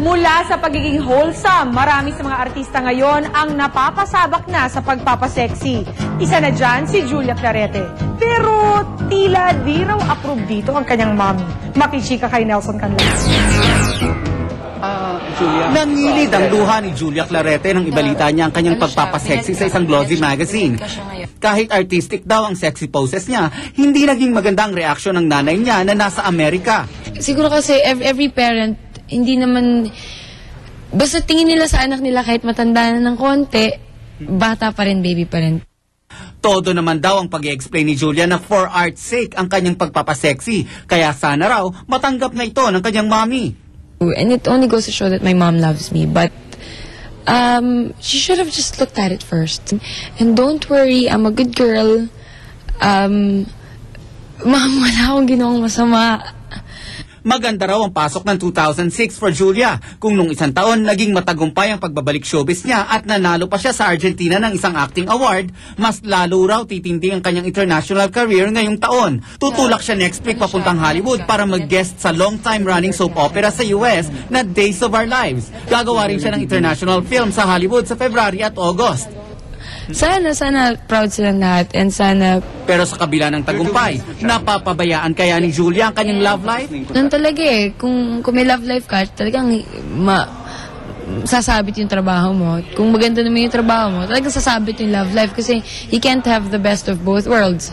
Mula sa pagiging wholesome, marami sa mga artista ngayon ang napapasabak na sa pagpapaseksi. Isa na dyan si Julia Clarete. Pero tila di raw approve dito ang kanyang mommy. Makichika kay Nelson Canlas. Nangilid ang luha ni Julia Clarete nang ibalita niya ang kanyang pagpapaseksi sa isang glossy magazine. Kahit artistic daw ang sexy poses niya, hindi naging maganda ang reaksyon ng nanay niya na nasa Amerika. Siguro kasi every parent, hindi naman, basta tingin nila sa anak nila kahit matanda na ng konti, bata pa rin, baby pa rin. Todo naman daw ang pag-i-explain ni Julia na for art's sake ang kanyang pagpapaseksi, kaya sana raw matanggap na ito ng kanyang mommy. And it only goes to show that my mom loves me, but she should have just looked at it first. And don't worry, I'm a good girl. Mom, wala akong ginawang masama. Maganda raw ang pasok ng 2006 for Julia, kung nung isang taon naging matagumpay ang pagbabalik showbiz niya at nanalo pa siya sa Argentina ng isang acting award, mas lalo raw titindi ang kanyang international career ngayong taon. Tutulak siya next week papuntang Hollywood para mag-guest sa long-time running soap opera sa US na Days of Our Lives. Gagawa rin siya ng international film sa Hollywood sa February at August. Sana proud silang lahat, and sana... Pero sa kabila ng tagumpay, napapabayaan kaya ni Julia ang kanyang love life? Nun talaga kung may love life ka, talagang sasabit yung trabaho mo. Kung maganda naman yung trabaho mo, talagang sasabit yung love life kasi you can't have the best of both worlds.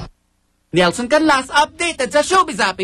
Nelson Canlas, updated sa Showbiz App.